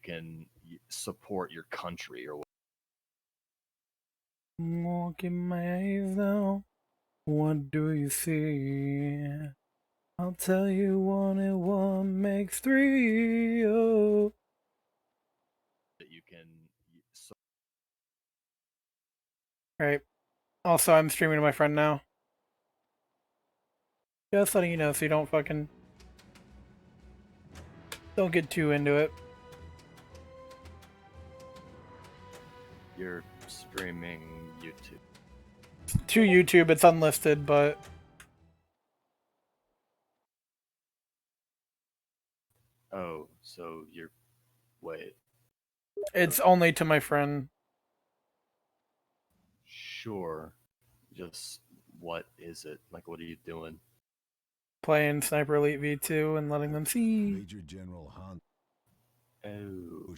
can support your country or. Look in my eyes now. What do you see? I'll tell you 1 and 1 makes 3. Oh. That you can. Right. Also, I'm streaming to my friend now. Just letting you know so you don't fucking. Don't get too into it. You're streaming YouTube. To YouTube, it's unlisted, but. Oh, so you're. Wait. It's only to my friend. Sure. Just what is it? Like, what are you doing? Playing Sniper Elite V2 and letting them see. Major General Han. Oh.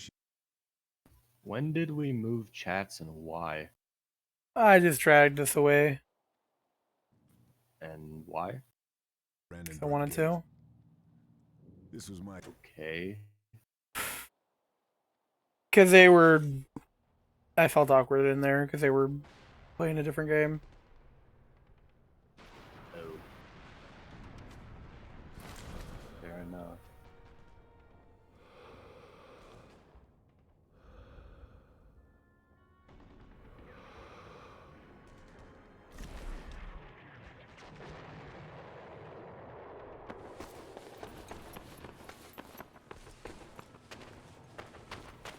When did we move chats and why? I just dragged this away. And why? Because I wanted to. This was my. Okay. Because they were. I felt awkward in there because they were playing a different game. Oh. Fair enough.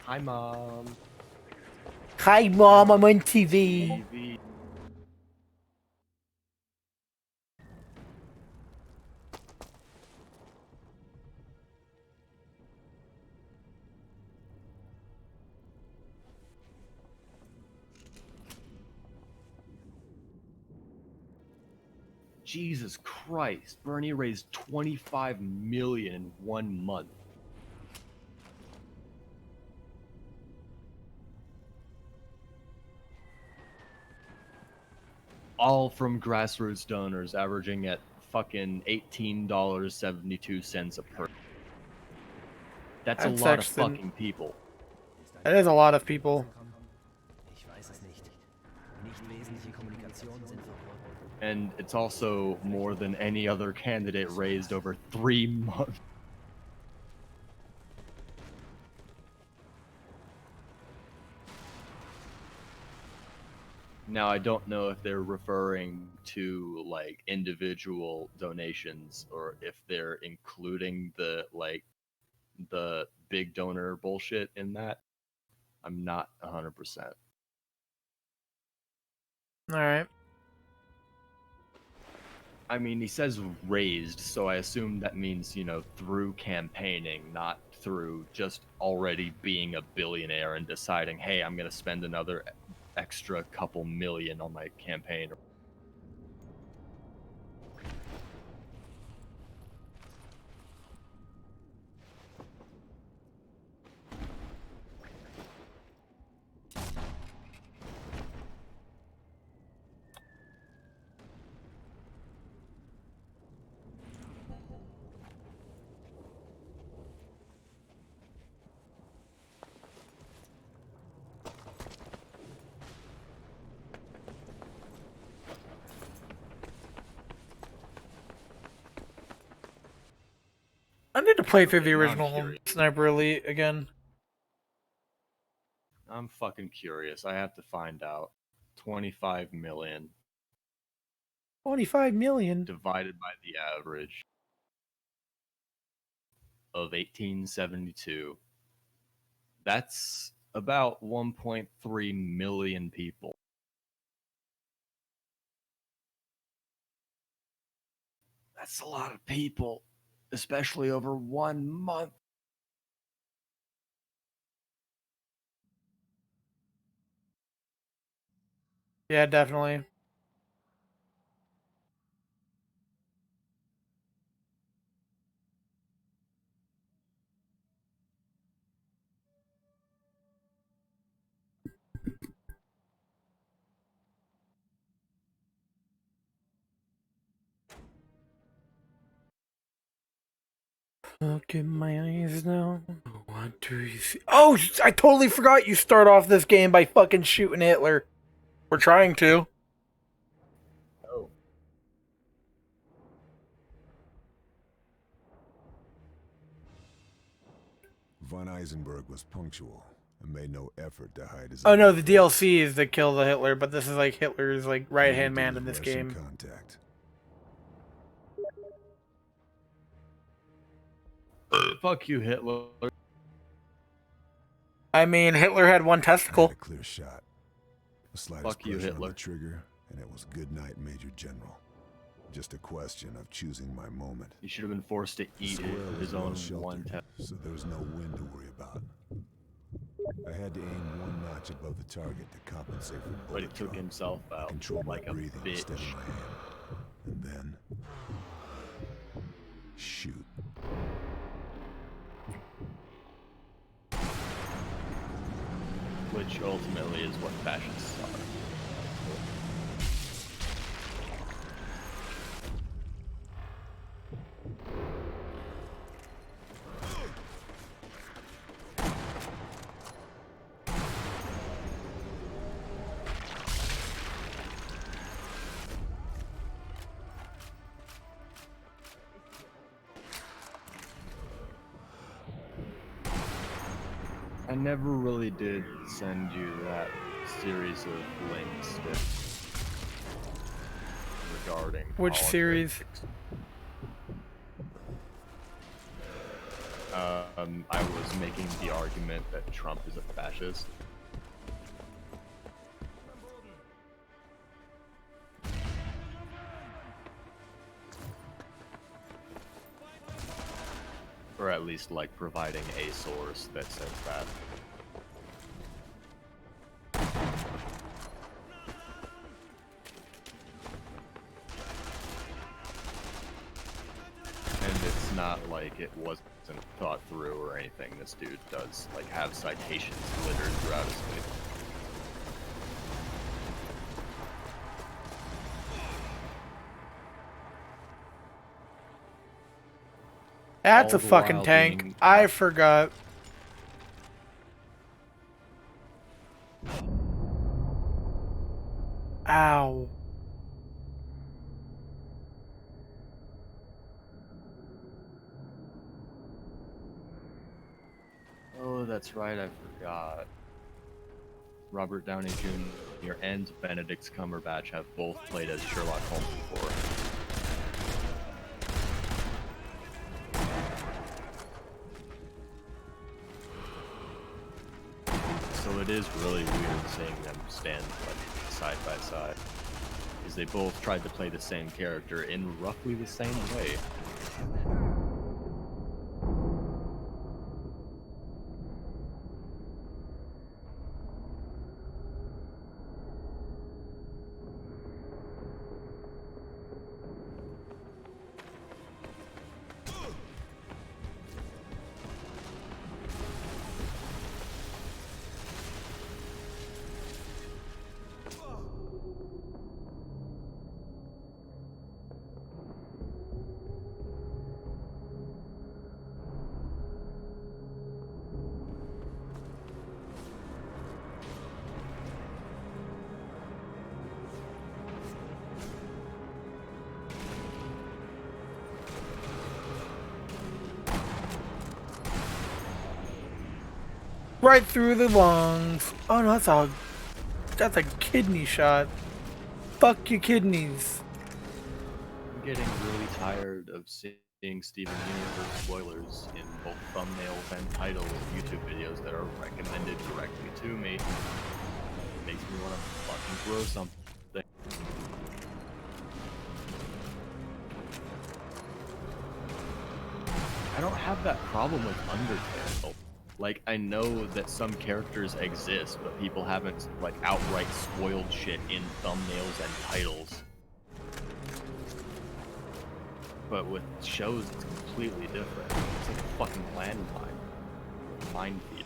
Hi, Mom. Hi, Mom, I'm on TV. Jesus Christ. Bernie raised $25 million in 1 month. All from grassroots donors, averaging at fucking $18.72 a person. That's a lot of fucking people. That is a lot of people. And it's also more than any other candidate raised over 3 months. Now, I don't know if they're referring to, like, individual donations or if they're including the, like, the big donor bullshit in that. I'm not 100%. Alright. I mean, he says raised, so I assume that means, you know, through campaigning, not through just already being a billionaire and deciding, hey, I'm going to spend another extra couple million on my campaign. I need to play through the original Sniper Elite again. I'm fucking curious. I have to find out. 25 million. 25 million? Divided by the average of 1872. That's about 1.3 million people. That's a lot of people, especially over 1 month. Yeah, definitely. Look in my eyes now. What do you see? Oh, I totally forgot you start off this game by fucking shooting Hitler. We're trying to. Oh. Von Eisenberg was punctual and made no effort to hide his. Oh no, the ugly face. DLC is to kill the Hitler, but this is like Hitler's like right hand man in this Russian game. Contact. Fuck you, Hitler. I mean, Hitler had one I had testicle. a clear shot. The slightest Fuck you, pressure on Hitler. the trigger, and it was good night, Major General. Just a question of choosing my moment. He should have been forced to The eat square was his well own sheltered, one test. so there was no wind to worry about. I had to aim one notch above the target to compensate for But he bullet took drop. himself out Control my like a breathing instead bitch. of my hand. And then shoot. Which ultimately is what fascists are. I never really did send you that series of links regarding Which politics. series? I was making the argument that Trump is a fascist. Or at least, like, providing a source that says that. And it's not like it wasn't thought through or anything. This dude does, like, have citations littered throughout his face. That's All a the fucking while tank. being- I forgot. Ow. Oh, that's right, I forgot. Robert Downey Jr. and Benedict Cumberbatch have both played as Sherlock Holmes before. So it is really weird seeing them stand like side by side, because they both tried to play the same character in roughly the same way. Right through the lungs. Oh no, that's a kidney shot. Fuck your kidneys. I'm getting really tired of seeing Steven Universe spoilers in both thumbnails and titles of YouTube videos that are recommended directly to me. It makes me want to fucking throw something. I don't have that problem with Undertale. Like, I know that some characters exist, but people haven't, like, outright spoiled shit in thumbnails and titles. But with shows, it's completely different. It's like a fucking landmine. Minefield.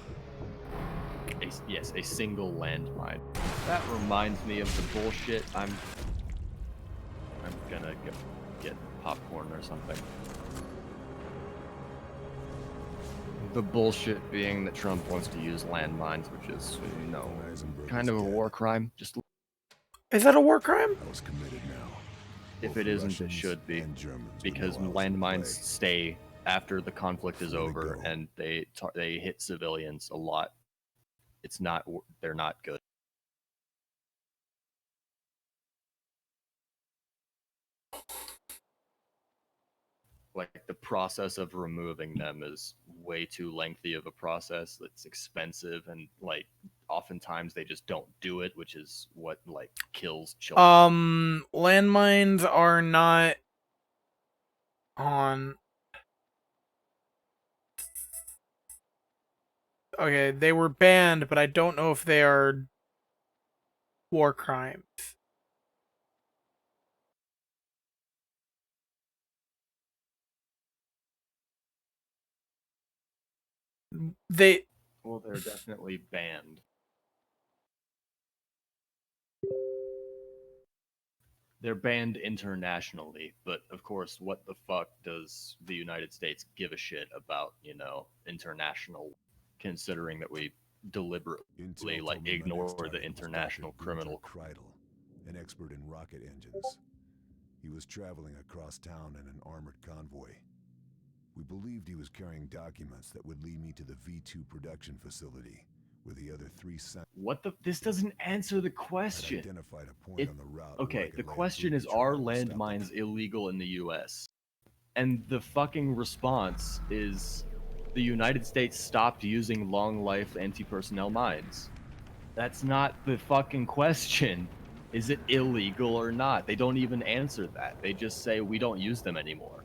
Yes, a single landmine. That reminds me of the bullshit. I'm gonna go get popcorn or something. The bullshit being that Trump wants to use landmines, which is, you know, kind of a war crime. Just Is that a war crime? I was committed now. if Both it the isn't, it Russians should be, and Germans would because know I was in landmines play. stay after the conflict is Before they over, go. and they hit civilians a lot. It's not, they're not good. Like, the process of removing them is way too lengthy of a process. It's expensive, and like oftentimes they just don't do it, which is what like kills children. Landmines are not on. Okay, they were banned, but I don't know if they are war crimes. They Well, they're definitely banned. They're banned internationally, but of course, what the fuck does the United States give a shit about, you know, international, considering that we deliberately Intel like told me my ignore next the target was international Dr. Gunter criminal. Kreidel, an expert in rocket engines. He was traveling across town in an armored convoy. We believed he was carrying documents that would lead me to the V2 production facility, where the other three What the? This doesn't answer the I'd question. identified a point on the route where I Okay, could the lay a question booby is, are trail to stop landmines it. illegal in the US? And the fucking response is the United States stopped using long life anti personnel mines. That's not the fucking question. Is it illegal or not? They don't even answer that. They just say we don't use them anymore.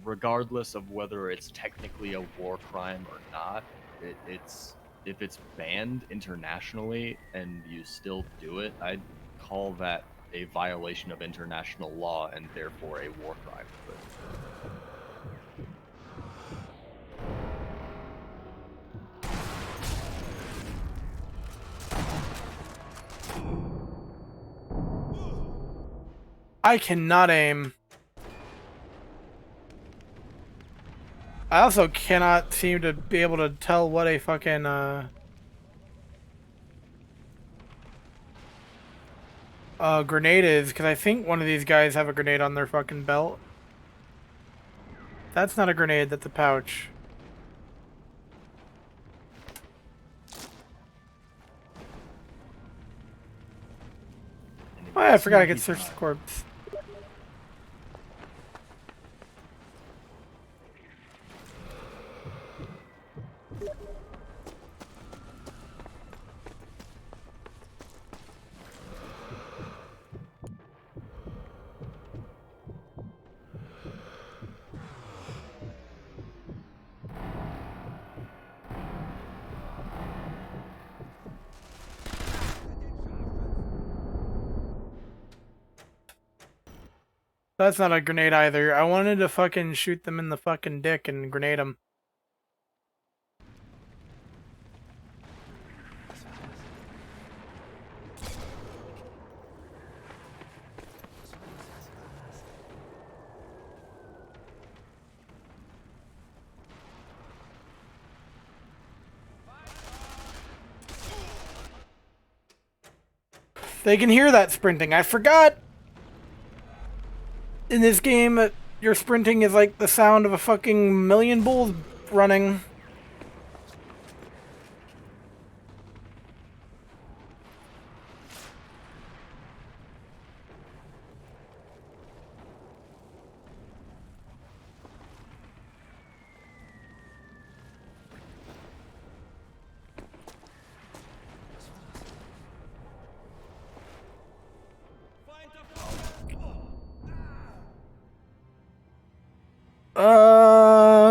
Regardless of whether it's technically a war crime or not, it's if it's banned internationally and you still do it, I'd call that a violation of international law and therefore a war crime. But I cannot aim. I also cannot seem to be able to tell what a fucking grenade is, because I think one of these guys have a grenade on their fucking belt. That's not a grenade, that's a pouch. Oh yeah, I forgot I could search the corpse. That's not a grenade either. I wanted to fucking shoot them in the fucking dick and grenade them. They can hear that sprinting. I forgot! In this game, your sprinting is like the sound of a fucking million bulls running.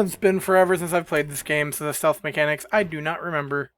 It's been forever since I've played this game, so the stealth mechanics I do not remember.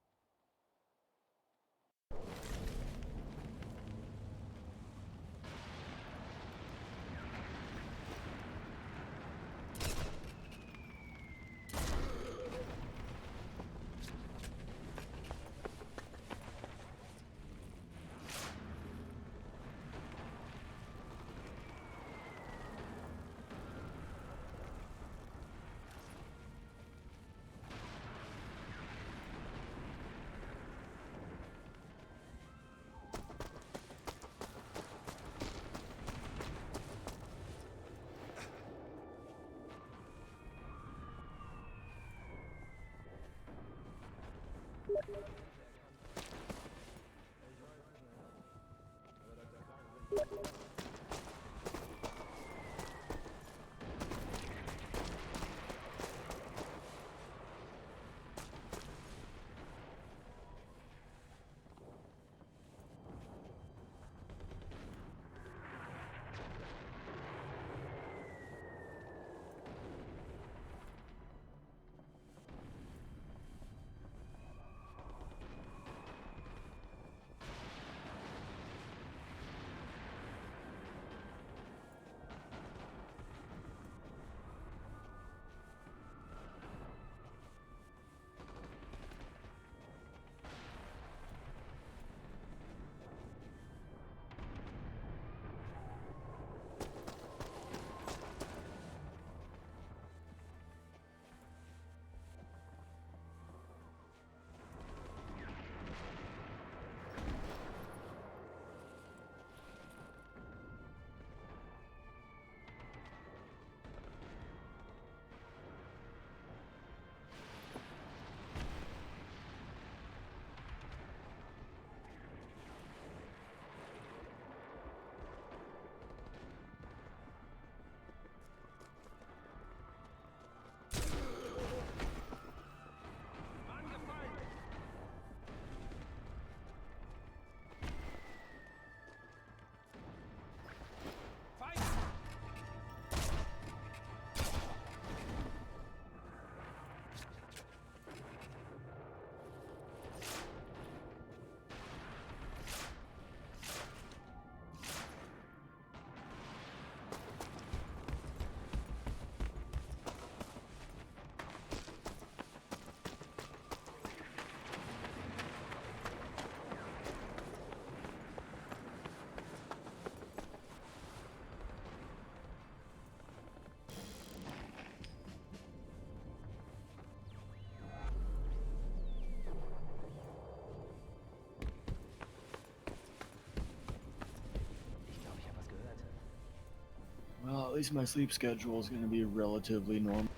at least my sleep schedule is going to be relatively normal.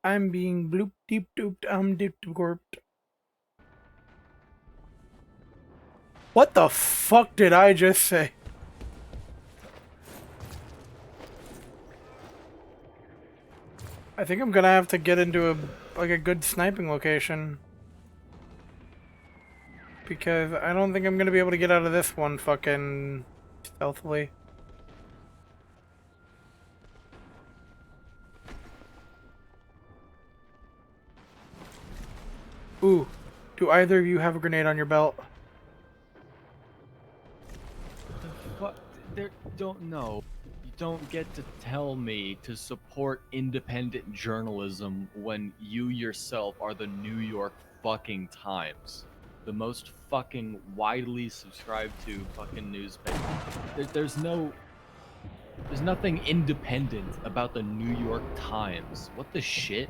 I'm being bloop deep dooped deep gorped. What the fuck did I just say? I think I'm gonna have to get into a good sniping location. Because I don't think I'm gonna be able to get out of this one fucking stealthily. Ooh, do either of you have a grenade on your belt? The fuck? Don't know. You don't get to tell me to support independent journalism when you yourself are the New York fucking Times. The most fucking widely subscribed to fucking newspaper. There's nothing independent about the New York Times. What the shit?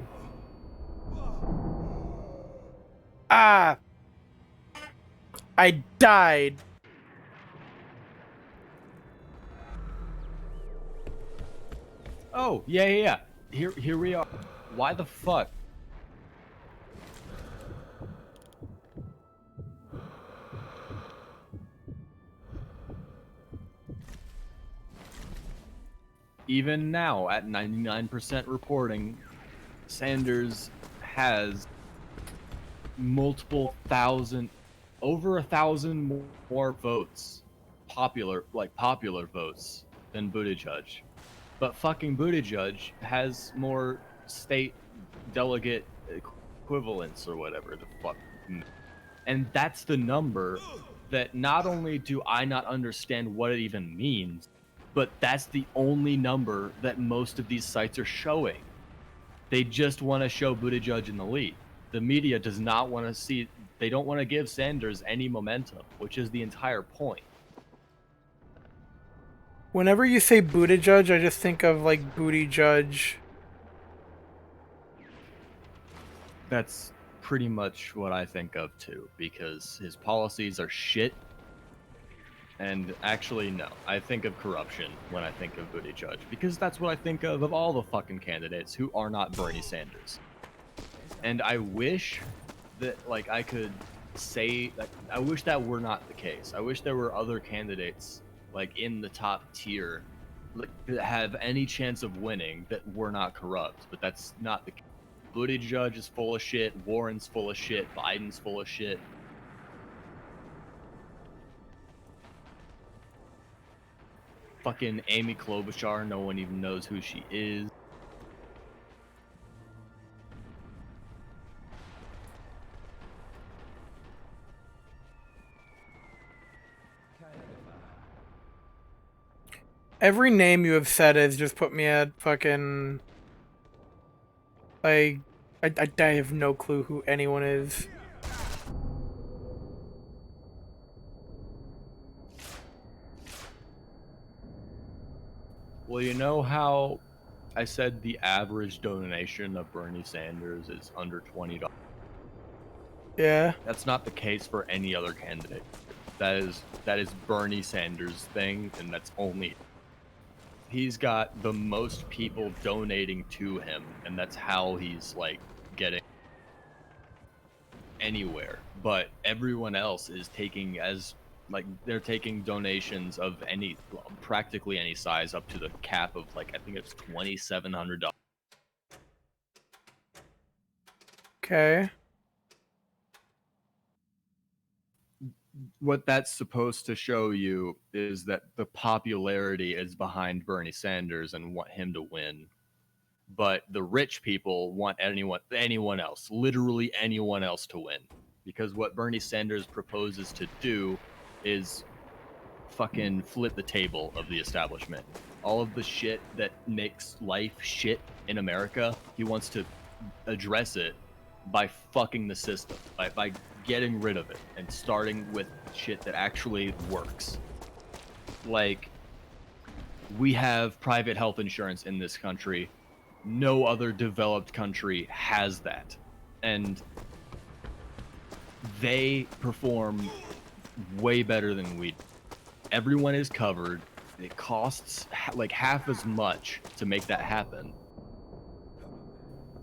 Ah! I died. Oh, yeah. Here we are. Why the fuck? Even now, at 99% reporting, Sanders has multiple thousand, over 1,000 more votes, popular votes than Buttigieg. But fucking Buttigieg has more state delegate equivalents or whatever the fuck. And that's the number that not only do I not understand what it even means, but that's the only number that most of these sites are showing. They just want to show Buttigieg in the lead. The media does not want to see, they don't want to give Sanders any momentum, which is the entire point. Whenever you say Buttigieg, I just think of like Booty Judge. That's pretty much what I think of too, because his policies are shit. And actually, no, I think of corruption when I think of Buttigieg, because that's what I think of all the fucking candidates who are not Bernie Sanders. And I wish that, like, I could say that, I wish that were not the case. I wish there were other candidates, like, in the top tier, like, that have any chance of winning that were not corrupt, but that's not the case. Buttigieg is full of shit, Warren's full of shit, Biden's full of shit. Fucking Amy Klobuchar, no one even knows who she is. Every name you have said has just put me at fucking... Like, I have no clue who anyone is. Well, you know how I said the average donation of Bernie Sanders is under $20? Yeah. That's not the case for any other candidate. That is Bernie Sanders' thing, and that's only he's got the most people donating to him, and that's how he's like getting anywhere. But everyone else is taking as like they're taking donations of any practically any size up to the cap of like I think it's $2,700. Okay. What that's supposed to show you is that the popularity is behind Bernie Sanders and want him to win. But the rich people want anyone else, literally anyone else to win. Because what Bernie Sanders proposes to do is fucking flip the table of the establishment. All of the shit that makes life shit in America, he wants to address it by fucking the system, by getting rid of it and starting with shit that actually works. Like, we have private health insurance in this country. No other developed country has that. And they perform way better than we do. Everyone is covered. It costs like half as much to make that happen.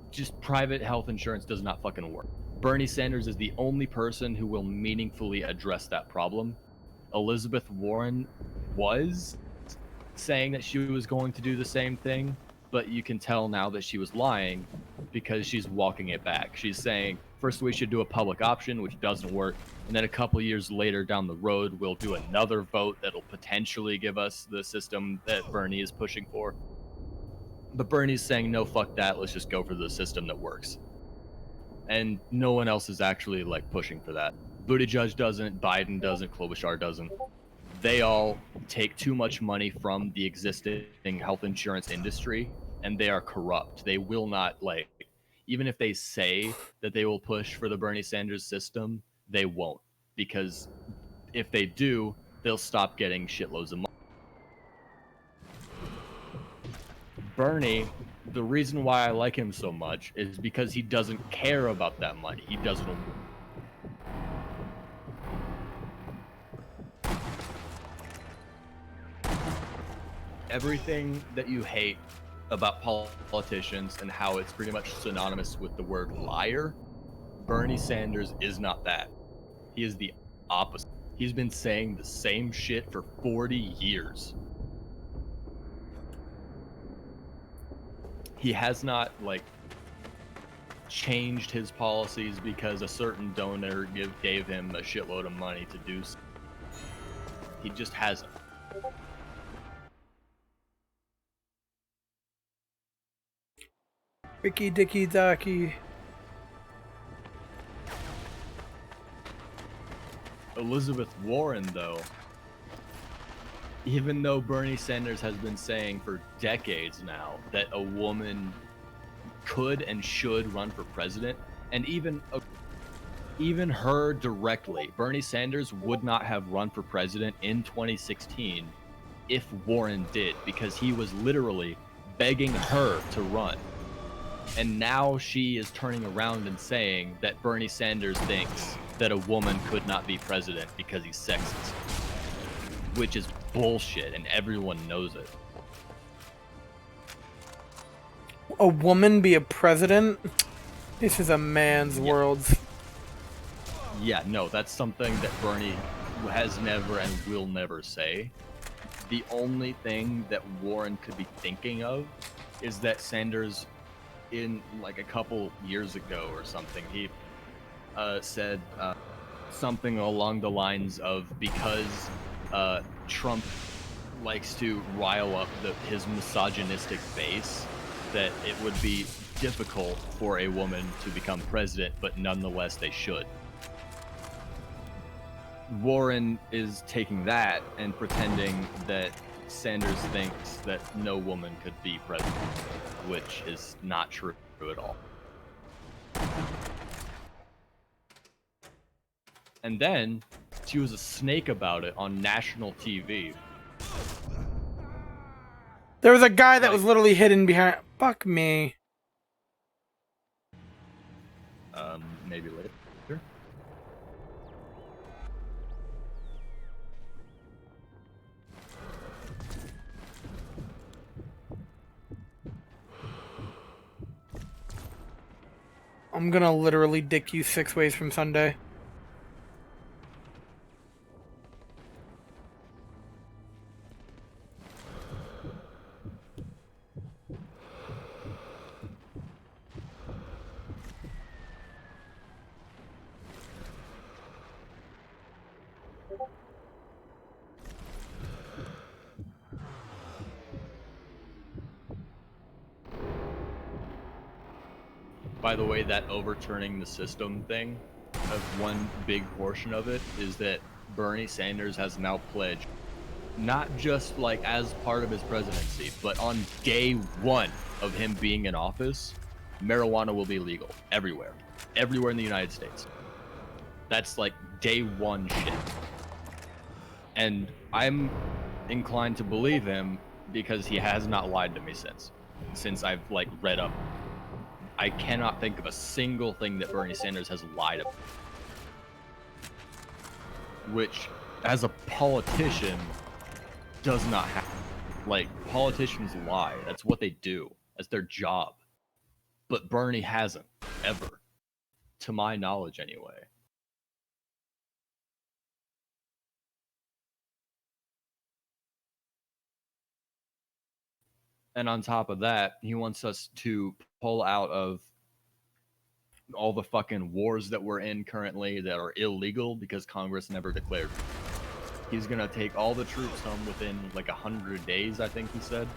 Just private health insurance does not fucking work. Bernie Sanders is the only person who will meaningfully address that problem. Elizabeth Warren was saying that she was going to do the same thing, but you can tell now that she was lying because she's walking it back. She's saying, first we should do a public option, which doesn't work, and then a couple years later down the road, we'll do another vote that'll potentially give us the system that Bernie is pushing for. But Bernie's saying, no, fuck that, let's just go for the system that works. And no one else is actually like pushing for that. Buttigieg doesn't, Biden doesn't, Klobuchar doesn't. They all take too much money from the existing health insurance industry, and they are corrupt. They will not, like, even if they say that they will push for the Bernie Sanders system, they won't. Because if they do, they'll stop getting shitloads of money. Bernie, the reason why I like him so much is because he doesn't care about that money. He doesn't. Everything that you hate about politicians and how it's pretty much synonymous with the word liar, Bernie Sanders is not that. He is the opposite. He's been saying the same shit for 40 years. He has not, like, changed his policies because a certain donor gave him a shitload of money to do so. He just hasn't. Ricky Dicky Docky. Elizabeth Warren, though, even though Bernie Sanders has been saying for decades now that a woman could and should run for president, and even her directly, Bernie Sanders would not have run for president in 2016 if Warren did, because he was literally begging her to run. And now she is turning around and saying that Bernie Sanders thinks that a woman could not be president because he's sexist, which is bullshit, and everyone knows it. A woman be a president? This is a man's world. Yeah, no, that's something that Bernie has never and will never say. The only thing that Warren could be thinking of is that Sanders, in like a couple years ago or something, he said something along the lines of, because Trump likes to rile up his misogynistic base, that it would be difficult for a woman to become president, but nonetheless they should. Warren is taking that and pretending that Sanders thinks that no woman could be president, which is not true at all. And then she was a snake about it on national TV. There was a guy that was literally hidden behind. Fuck me. Maybe later. I'm gonna literally dick you 6 ways from Sunday. By the way, that overturning the system thing, of one big portion of it is that Bernie Sanders has now pledged, not just like as part of his presidency, but on day one of him being in office, marijuana will be legal everywhere in the United States. That's like day one shit. And I'm inclined to believe him because he has not lied to me since I've like read up. I cannot think of a single thing that Bernie Sanders has lied about. Which, as a politician, does not happen. Like, politicians lie. That's what they do. That's their job. But Bernie hasn't, ever. To my knowledge, anyway. And on top of that, he wants us to pull out of all the fucking wars that we're in currently that are illegal because Congress never declared. He's gonna take all the troops home within like 100 days, I think he said.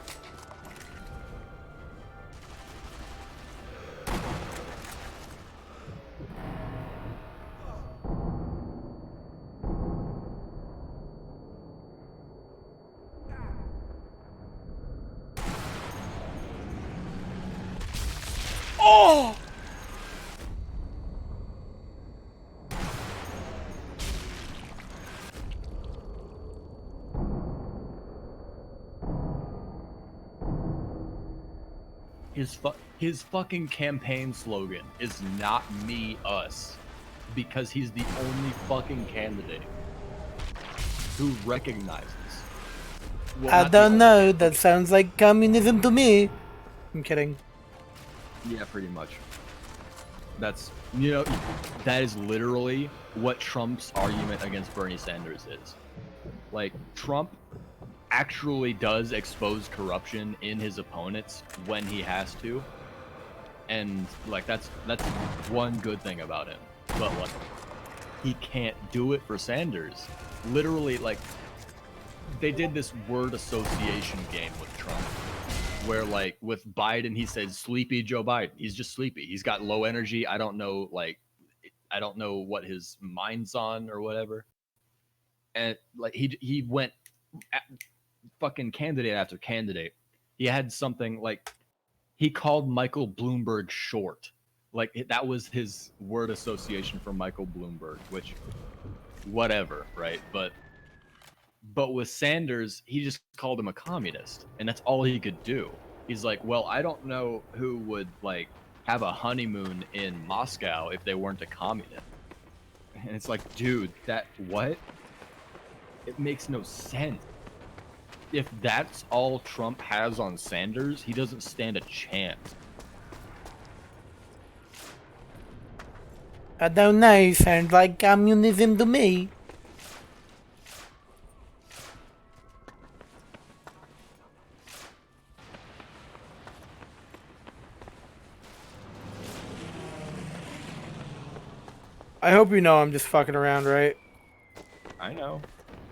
Oh! His fucking campaign slogan is "Not me, us," because he's the only fucking candidate who recognizes. Well, I don't know. That sounds like communism to me. I'm kidding. Yeah, pretty much. That's, you know, that is literally what Trump's argument against Bernie Sanders is. Like, Trump actually does expose corruption in his opponents when he has to. And, like, that's one good thing about him. But, like, he can't do it for Sanders. Literally, like, they did this word association game with Trump. Where, like, with Biden, he says sleepy Joe Biden. He's just sleepy. He's got low energy. I don't know, like, I don't know what his mind's on or whatever. And, like, he went fucking candidate after candidate. He had something, like, he called Michael Bloomberg short. Like, that was his word association for Michael Bloomberg, which, whatever, right? But with Sanders, he just called him a communist, and that's all he could do. He's like, well, I don't know who would, like, have a honeymoon in Moscow if they weren't a communist. And it's like, dude, what? It makes no sense. If that's all Trump has on Sanders, he doesn't stand a chance. I don't know. Sounds like communism to me. I hope you know I'm just fucking around, right? I know.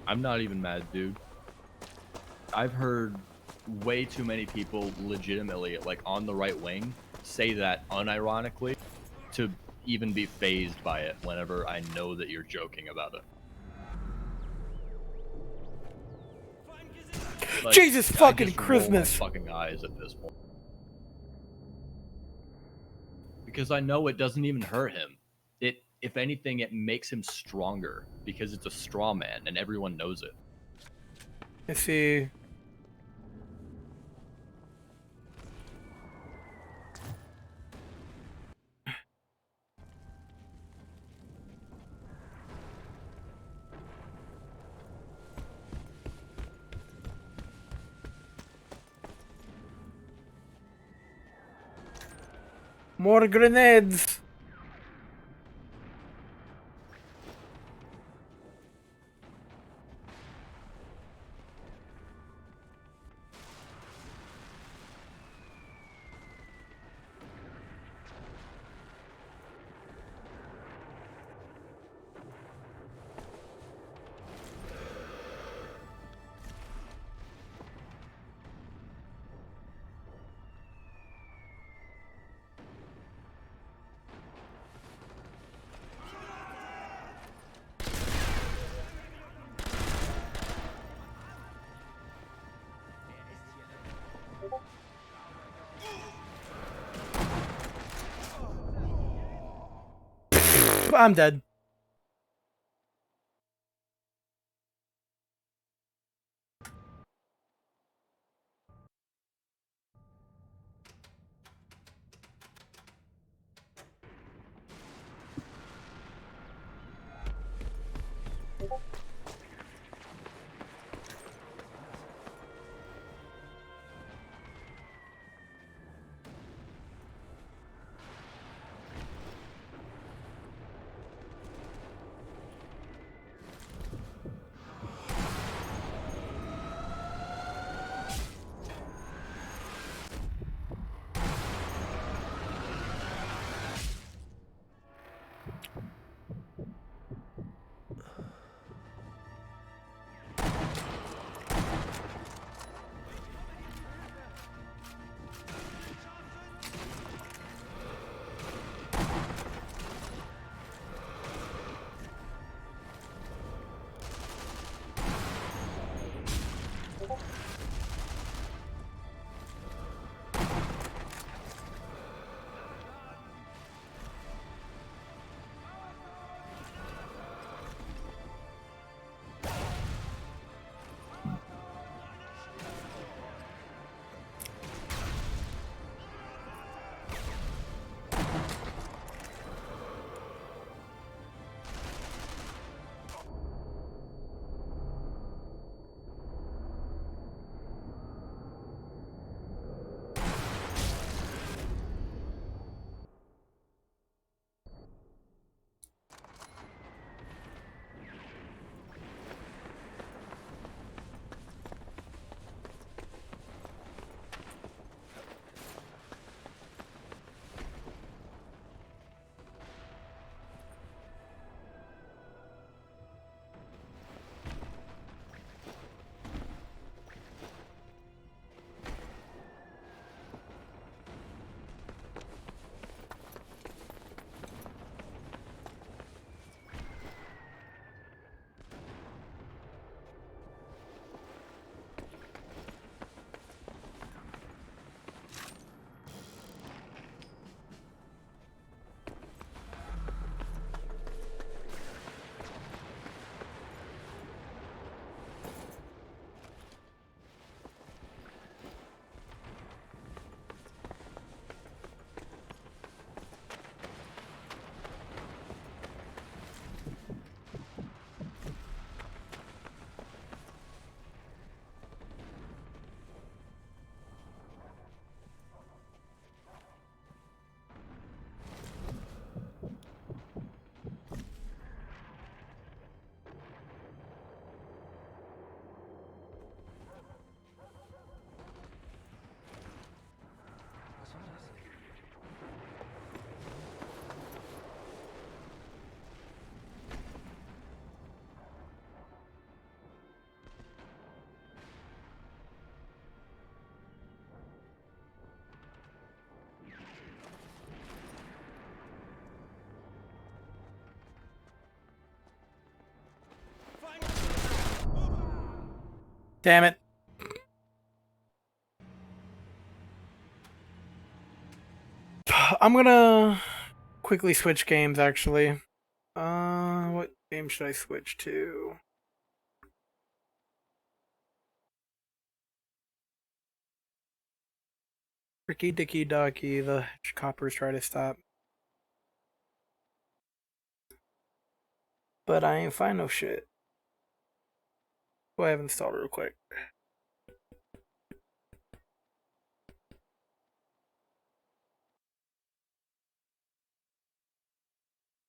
I'm not even mad, dude. I've heard way too many people legitimately, like, on the right wing, say that unironically to even be fazed by it whenever I know that you're joking about it. Like, Jesus I fucking just roll my Christmas! fucking eyes at this point. Because I know it doesn't even hurt him. It, if anything, it makes him stronger because it's a straw man and everyone knows it. I see. More grenades! I'm dead. Damn it. I'm gonna quickly switch games, actually. What game should I switch to? Ricky Dicky Ducky, the coppers try to stop. But I ain't find no shit. Go ahead and install it real quick.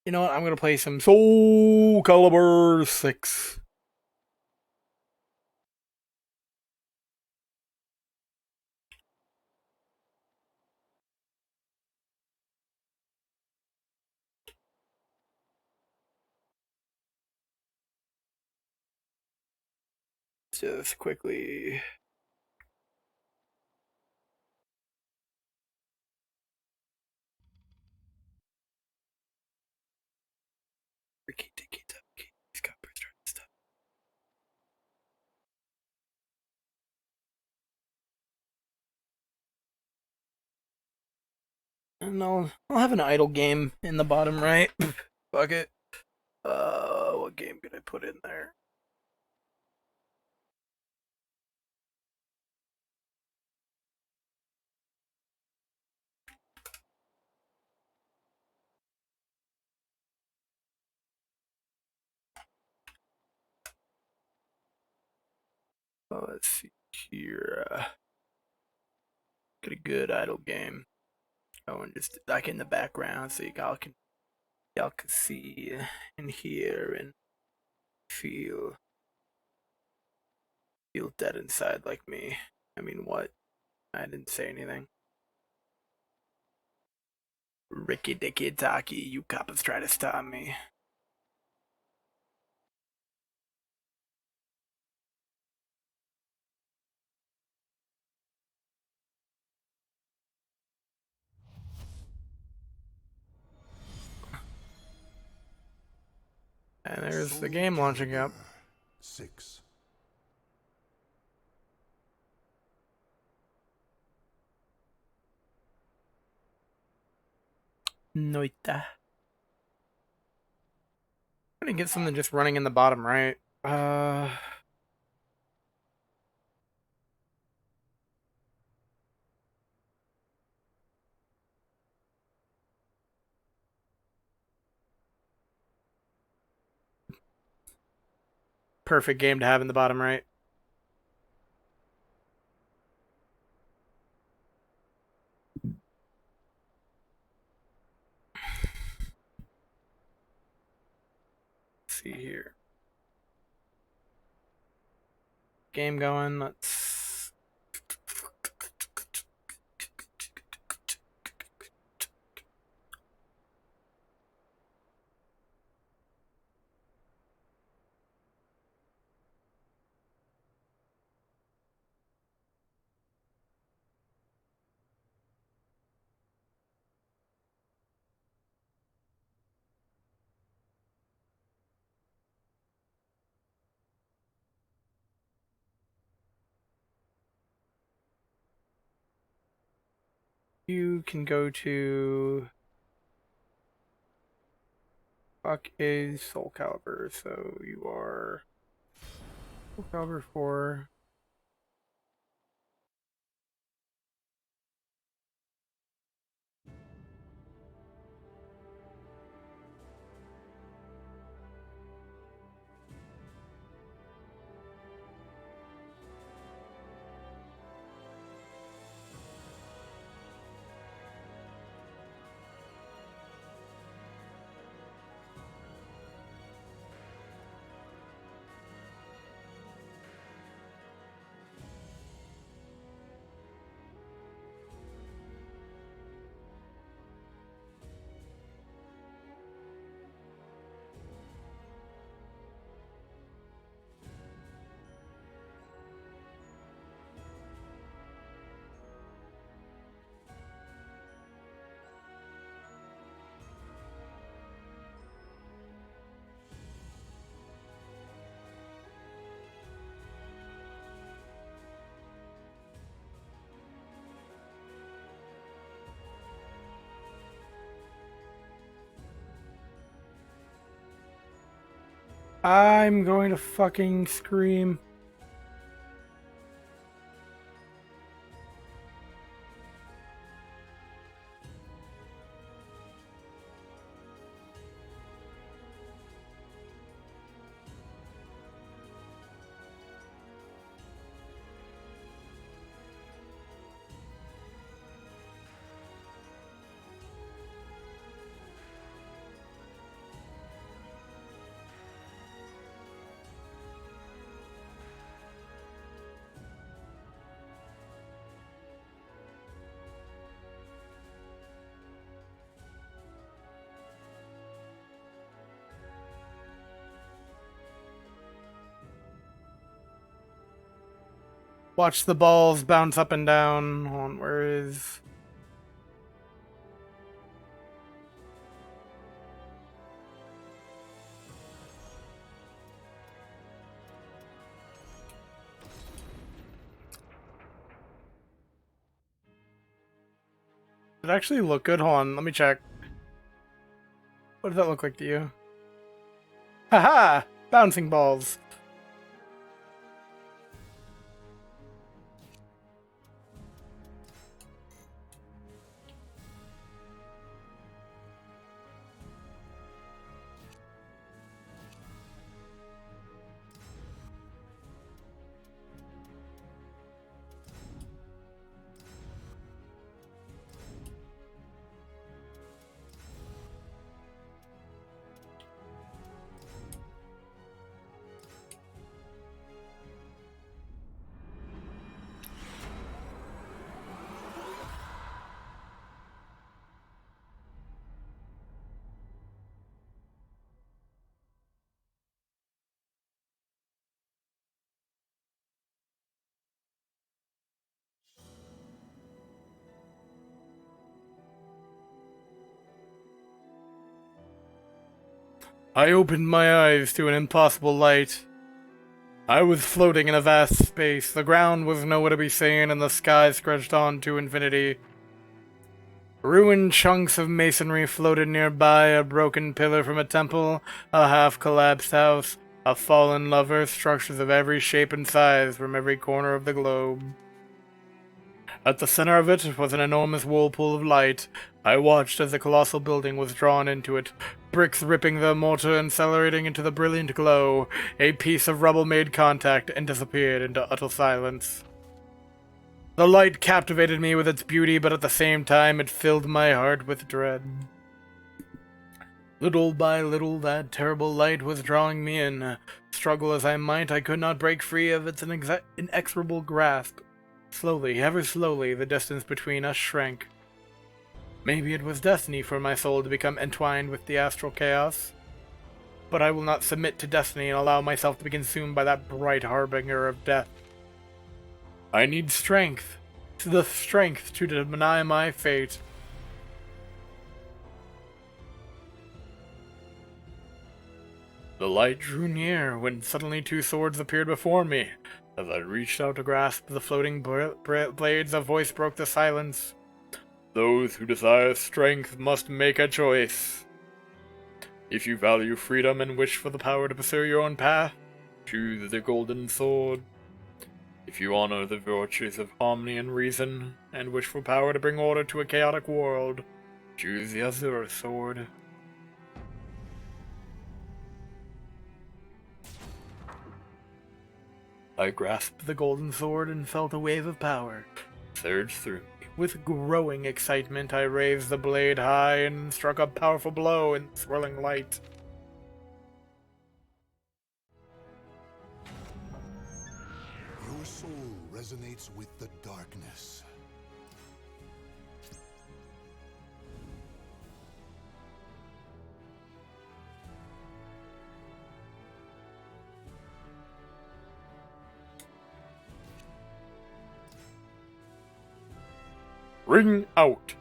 You know what? I'm gonna play some Soul Calibur 6. Just quickly. Ricky Dicky Ducky. These coppers try to stop. And I'll have an idle game in the bottom right. Fuck it. What game could I put in there? Let's see here. Get a good idle game. Oh, and just like in the background, so y'all can see and hear and feel dead inside like me. I mean, what? I didn't say anything. Ricky Dicky Taki, you coppers try to stop me. And there's the game launching up. 6. Noita. I'm gonna get something just running in the bottom right. Perfect game to have in the bottom right. Let's see here. Game going. Let's. You can go to. Fuck is Soul Calibur, so you are. Soul Calibur 4. I'm going to fucking scream. Watch the balls bounce up and down. Hold on, where is... Does it actually look good? Hold on, let me check. What does that look like to you? Haha! Bouncing balls. I opened my eyes to an impossible light. I was floating in a vast space. The ground was nowhere to be seen, and the sky stretched on to infinity. Ruined chunks of masonry floated nearby, a broken pillar from a temple, a half-collapsed house, a fallen lover, structures of every shape and size from every corner of the globe. At the center of it was an enormous whirlpool of light. I watched as the colossal building was drawn into it, bricks ripping the mortar and accelerating into the brilliant glow. A piece of rubble made contact and disappeared into utter silence. The light captivated me with its beauty, but at the same time it filled my heart with dread. Little by little, that terrible light was drawing me in. Struggle as I might, I could not break free of its inexorable grasp. Slowly, ever slowly, the distance between us shrank. Maybe it was destiny for my soul to become entwined with the astral chaos. But I will not submit to destiny and allow myself to be consumed by that bright harbinger of death. I need strength. The strength to deny my fate. The light drew near when suddenly two swords appeared before me. As I reached out to grasp the floating blades, a voice broke the silence. Those who desire strength must make a choice. If you value freedom and wish for the power to pursue your own path, choose the golden sword. If you honor the virtues of harmony and reason, and wish for power to bring order to a chaotic world, choose the azure sword. I grasped the golden sword and felt a wave of power surge through me. With growing excitement, I raised the blade high and struck a powerful blow in the swirling light. Your soul resonates with the darkness. Ring out!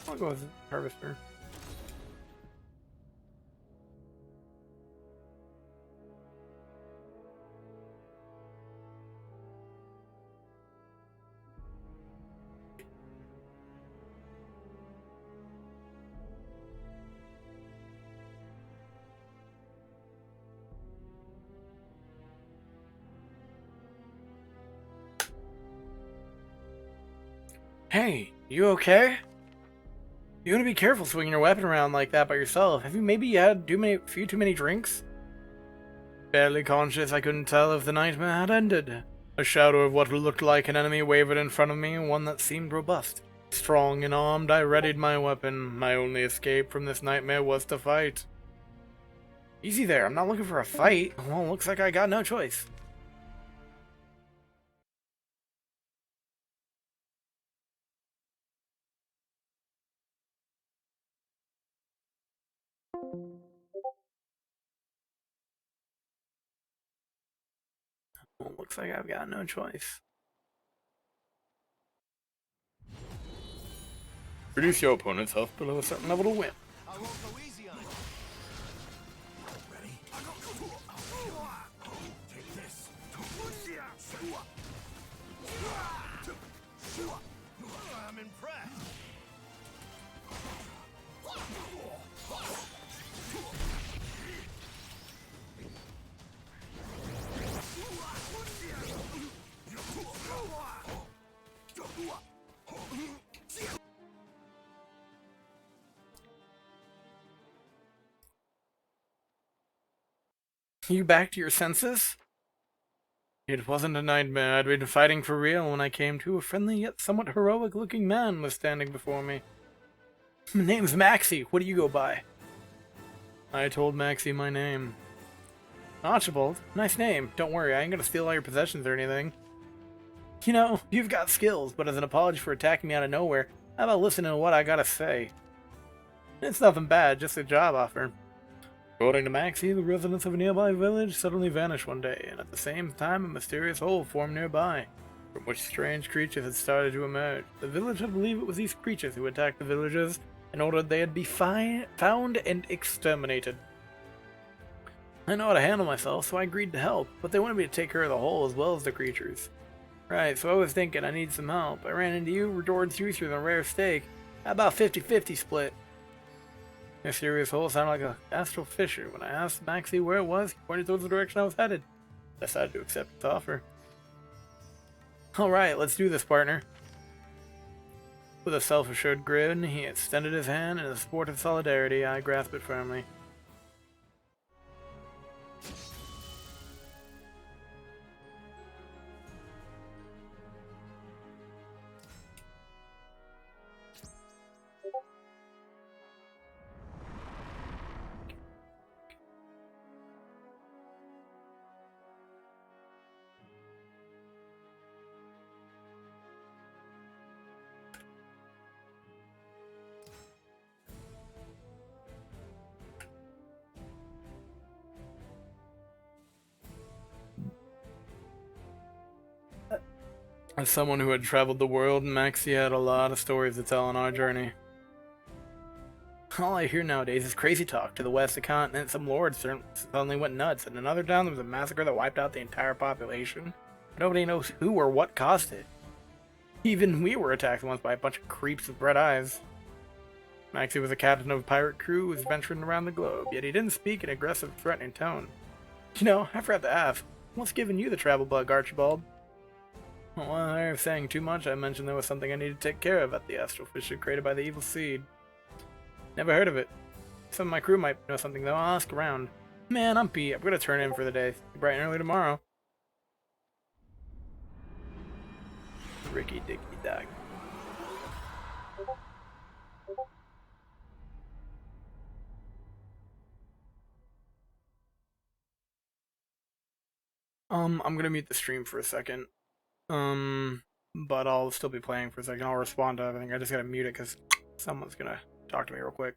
I'll go with Harvester. Hey, you okay? You gotta be careful swinging your weapon around like that by yourself. Have you maybe had few too many drinks? Barely conscious, I couldn't tell if the nightmare had ended. A shadow of what looked like an enemy wavered in front of me, one that seemed robust. Strong and armed, I readied my weapon. My only escape from this nightmare was to fight. Easy there, I'm not looking for a fight. Well, looks like I got no choice. Well, looks like I've got no choice. Reduce your opponent's health below a certain level to win. I won't go easy on you. Ready? Take this. I'm impressed. You back to your senses? It wasn't a nightmare. I'd been fighting for real when I came to. A friendly yet somewhat heroic-looking man was standing before me. My name's Maxie. What do you go by? I told Maxie my name. Archibald? Nice name. Don't worry, I ain't gonna steal all your possessions or anything. You know, you've got skills, but as an apology for attacking me out of nowhere, how about listening to what I gotta say? It's nothing bad, just a job offer. According to Maxie, the residents of a nearby village suddenly vanished one day, and at the same time a mysterious hole formed nearby, from which strange creatures had started to emerge. The village had believed it was these creatures who attacked the villagers and ordered they had be found and exterminated. I know how to handle myself, so I agreed to help, but they wanted me to take care of the hole as well as the creatures. Right, so I was thinking I need some help. I ran into you, restored you through the rare steak. How about 50-50 split? The mysterious hole sounded like an astral fissure. When I asked Maxie where it was, he pointed towards the direction I was headed. I decided to accept his offer. Alright, let's do this, partner. With a self-assured grin, he extended his hand, and in a sport of solidarity, I grasped it firmly. As someone who had traveled the world, Maxie had a lot of stories to tell on our journey. All I hear nowadays is crazy talk. To the west of the continent, some lords suddenly went nuts. In another town, there was a massacre that wiped out the entire population. Nobody knows who or what caused it. Even we were attacked once by a bunch of creeps with red eyes. Maxie was a captain of a pirate crew who was venturing around the globe, yet he didn't speak in an aggressive, threatening tone. You know, I forgot to ask, what's giving you the travel bug, Archibald? Well, I was saying too much. I mentioned there was something I needed to take care of at the astral fissure created by the evil seed. Never heard of it. Some of my crew might know something, though. I'll ask around. Man, I'm beat. I'm gonna turn in for the day. Be bright and early tomorrow. Ricky Dicky Doc. I'm gonna mute the stream for a second. But I'll still be playing for a second. I'll respond to everything. I just gotta mute it because someone's gonna talk to me real quick.